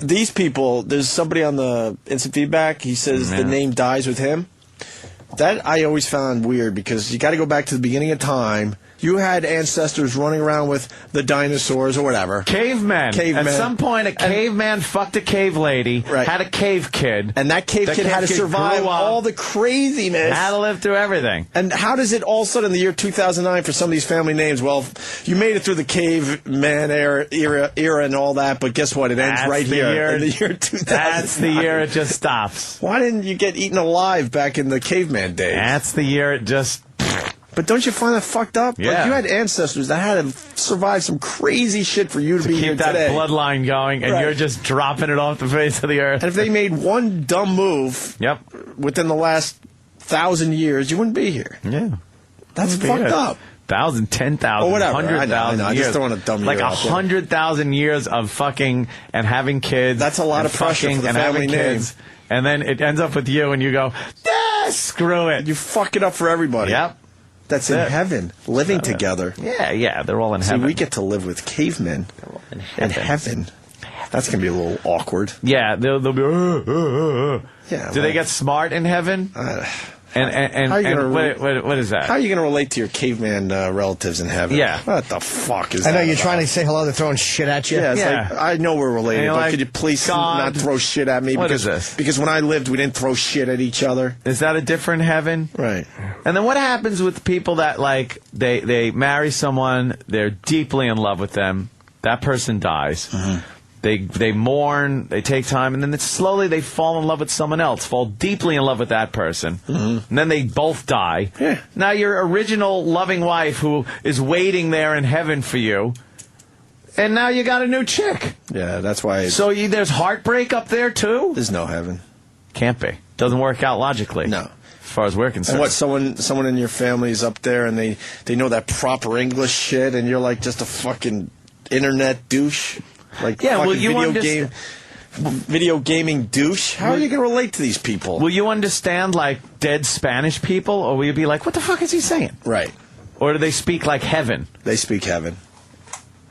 these people, there's somebody on the instant feedback, he says the name dies with him. That I always found weird because you got to go back to the beginning of time. You had ancestors running around with the dinosaurs or whatever. Cavemen. At some point, a caveman fucked a cave lady, had a cave kid. And that cave kid had to survive all the craziness. Had to live through everything. And how does it all of a sudden in the year 2009 for some of these family names? Well, you made it through the caveman era and all that, but guess what? It ends right here in the year 2000. That's the year it just stops. Why didn't you get eaten alive back in the caveman days? That's the year it just... But don't you find that fucked up? Yeah. Like you had ancestors that had to survive some crazy shit for you to be here today. Keep that bloodline going, and you're just dropping it off the face of the earth. And if they made one dumb move within the last 1,000 years, you wouldn't be here. Yeah. That's fucked up. 1,000, 10,000, 100,000 years. I just don't want to dumb you like 100,000 years of fucking and having kids. That's a lot of pressure for the family name. And then it ends up with you, and you go, screw it. You fuck it up for everybody. Yep. That's in heaven, living together. Yeah, they're all in heaven. See, we get to live with cavemen in heaven. That's going to be a little awkward. Yeah, they'll be, Yeah. Do they get smart in heaven? What is that? How are you going to relate to your caveman relatives in heaven? Yeah. What the fuck is that? I know you're trying to say hello, they're throwing shit at you. Yeah, it's like, I know we're related, but like, could you please not throw shit at me? What is this? Because when I lived, we didn't throw shit at each other. Is that a different heaven? Right. And then what happens with people that, like, they marry someone, they're deeply in love with them, that person dies. Mm-hmm. They mourn, they take time, and then slowly they fall in love with someone else, fall deeply in love with that person, and then they both die. Yeah. Now your original loving wife who is waiting there in heaven for you, and now you got a new chick. Yeah, that's why. So there's heartbreak up there too? There's no heaven. Can't be. Doesn't work out logically. No. As far as we're concerned. And what, someone in your family's up there and they know that proper English shit and you're like just a fucking internet douche? Like video gaming douche? How are you going to relate to these people? Will you understand like dead Spanish people, or will you be like, what the fuck is he saying? Right. Or do they speak like heaven? They speak heaven.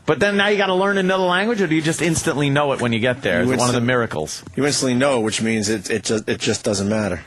But then now you got to learn another language, or do you just instantly know it when you get there? It's one of the miracles. You instantly know, which means it just doesn't matter.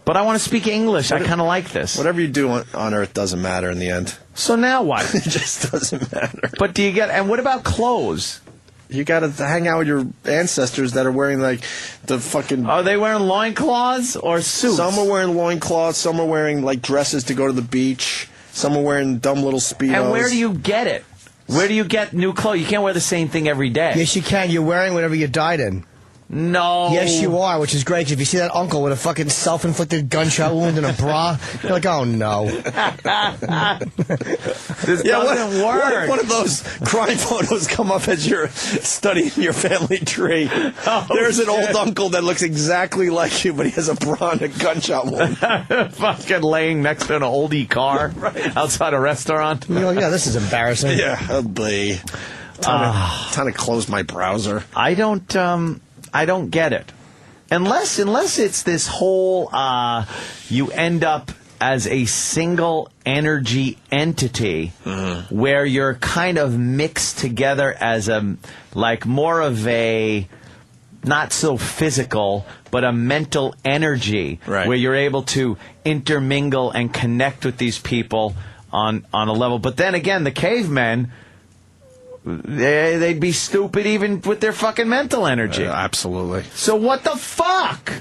But I want to speak English. I kind of like this. Whatever you do on Earth doesn't matter in the end. So now what? It just doesn't matter. But do you get... And what about clothes? You got to hang out with your ancestors that are wearing, like, the fucking... Are they wearing loincloths or suits? Some are wearing loincloths. Some are wearing, like, dresses to go to the beach. Some are wearing dumb little Speedos. And where do you get it? Where do you get new clothes? You can't wear the same thing every day. Yes, you can. You're wearing whatever you died in. No. Yes, you are, which is great. If you see that uncle with a fucking self-inflicted gunshot wound and a bra, you're like, oh, no. This doesn't work. One of those crime photos come up as you're studying your family tree. There's an old uncle that looks exactly like you, but he has a bra and a gunshot wound. Fucking laying next to an oldie car outside a restaurant. You're like, yeah, this is embarrassing. Yeah, oh, boy. Time to close my browser. I don't get it. Unless it's this whole, you end up as a single energy entity where you're kind of mixed together as more of a, not so physical, but a mental energy where you're able to intermingle and connect with these people on a level. But then again, the cavemen... They'd be stupid even with their fucking mental energy. Absolutely. So what the fuck?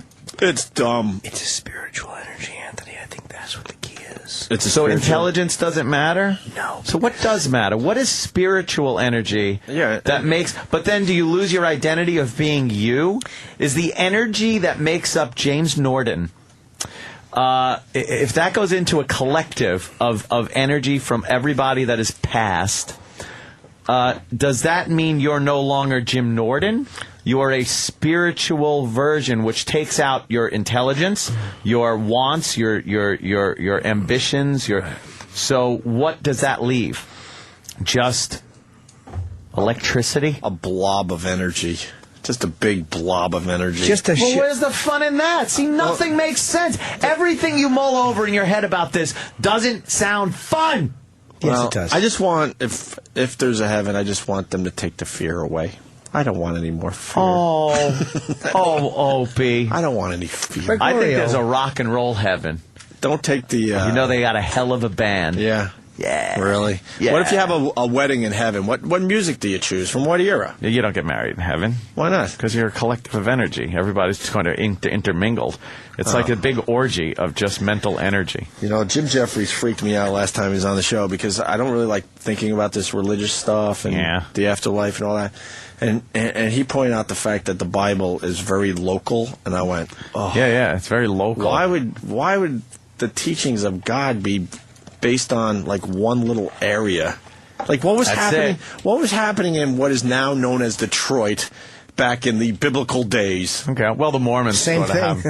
It's dumb. It's a spiritual energy, Anthony. I think that's what the key is. So intelligence doesn't matter? No. So what does matter? What is spiritual energy that makes... But then do you lose your identity of being you? Is the energy that makes up James Norden... if that goes into a collective of energy from everybody that is past... does that mean you're no longer Jim Norden? You're a spiritual version which takes out your intelligence, your wants, your ambitions, So what does that leave? Just electricity? A blob of energy. Just a big blob of energy. Well, where's the fun in that? See, nothing makes sense. Everything you mull over in your head about this doesn't sound fun. Yes, it does. I just want, if there's a heaven, I just want them to take the fear away. I don't want any more fear. Opie. I don't want any fear. I think there's a rock and roll heaven. Don't take the... you know they got a hell of a band. Yeah. Yeah. Really? Yeah. What if you have a wedding in heaven? What music do you choose? From what era? You don't get married in heaven. Why not? Because you're a collective of energy. Everybody's going to intermingle. It's like a big orgy of just mental energy. You know, Jim Jeffries freaked me out last time he was on the show because I don't really like thinking about this religious stuff and the afterlife and all that. And he pointed out the fact that the Bible is very local, and I went, oh. Yeah, it's very local. Why would the teachings of God be based on like one little area? Like what was happening? What was happening in what is now known as Detroit back in the biblical days? Okay, well the Mormons same thing.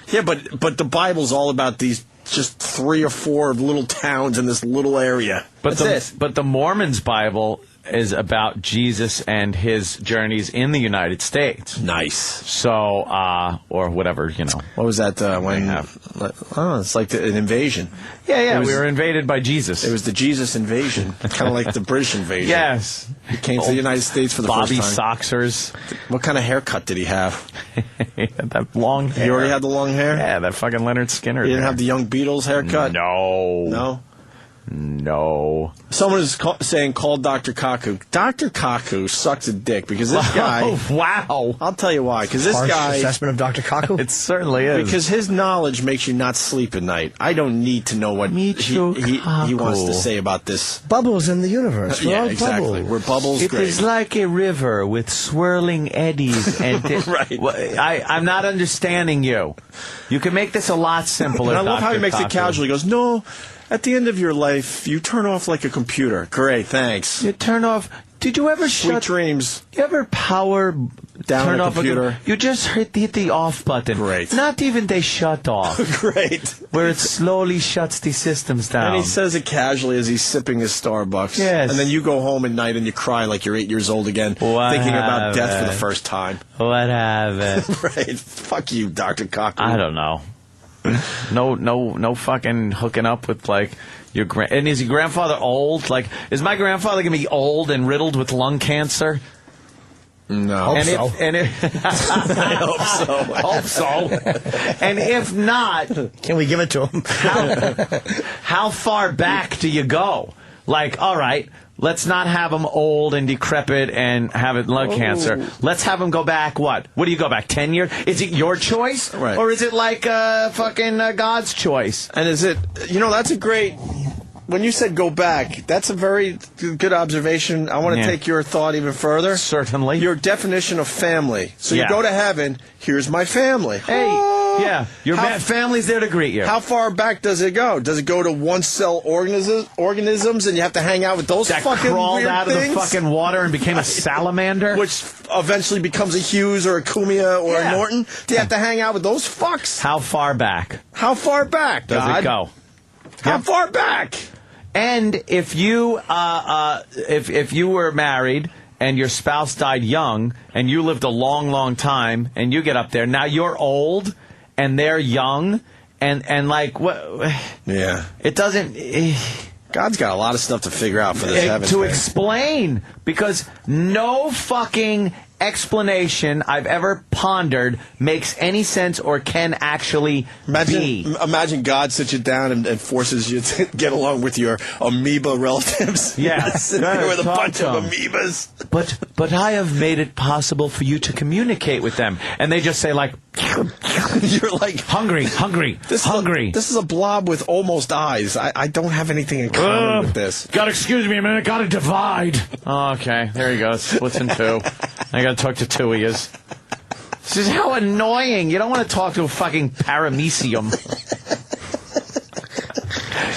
Yeah, but the Bible's all about these just 3 or 4 little towns in this little area. But the Mormons' Bible is about Jesus and his journeys in the United States. Nice. So, or whatever, you know. What was that when... it's like an invasion. Yeah, we were invaded by Jesus. It was the Jesus invasion, kind of like the British invasion. Yes. He came to the United States for the first time. Bobby Soxers. What kind of haircut did he have? He had that long hair. He already had the long hair? Yeah, that fucking Leonard Skinner. He didn't have the Young Beatles haircut? No. Someone is saying, call Dr. Kaku. Dr. Kaku sucks a dick because this guy... Oh, wow. I'll tell you why. Because this guy... assessment of Dr. Kaku? It certainly is. Because his knowledge makes you not sleep at night. I don't need to know what he wants to say about this. Bubbles in the universe. Yeah, exactly. We're bubbles. It is like a river with swirling eddies. And right. I'm not understanding you. You can make this a lot simpler, And I love Dr. how he makes Kaku. it casual. He goes, no... At the end of your life, you turn off like a computer. Great, thanks. You turn off... Did you ever Sweet dreams. You ever power down turn a off computer? You just hit the off button. Great. Not even they shut off. Great. Where it slowly shuts the systems down. And he says it casually as he's sipping his Starbucks. Yes. And then you go home at night and you cry like you're 8 years old again, thinking about death for the first time. What happened? Right. Fuck you, Dr. Kaku. I don't know. No fucking hooking up with like your and is your grandfather old? Like, is my grandfather gonna be old and riddled with lung cancer? No. I Hope so. And if not, can we give it to him? How far back do you go? Like, all right, let's not have him old and decrepit and have lung cancer. Let's have him go back, what? What do you go back, 10 years? Is it your choice? Right. Or is it like fucking God's choice? And is it, that's a great, when you said go back, that's a very good observation. I want to take your thought even further. Certainly. Your definition of family. So you go to heaven, here's my family. Hey. Yeah, your family's there to greet you. How far back does it go? Does it go to one-cell organisms and you have to hang out with those fucking crawled weird out things? of the fucking water and became a salamander? Which eventually becomes a Hughes or a Kumia or a Norton? Do you have to hang out with those fucks? How far back? How far back, does it go? How far back? And if you if you were married and your spouse died young and you lived a long, long time and you get up there, now you're old and they're young, and like what? Yeah, it doesn't. God's got a lot of stuff to figure out for this heaven to thing. explain, because no fucking explanation I've ever pondered makes any sense or can actually be. Imagine God sits you down and forces you to get along with your amoeba relatives. Yes, sit there with a bunch of amoebas. But I have made it possible for you to communicate with them, and they just say like, you're like hungry. This is a blob with almost eyes. I don't have anything in common with this. Gotta excuse me a minute. Gotta divide. Okay, there you go. Splits in two. I gotta talk to two of yous. This is how annoying. You don't want to talk to a fucking paramecium.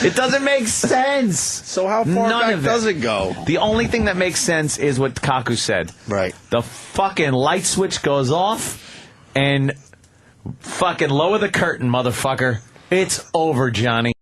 It doesn't make sense. So how far back does it go? The only thing that makes sense is what Kaku said. Right. The fucking light switch goes off and fucking lower the curtain, motherfucker. It's over, Johnny.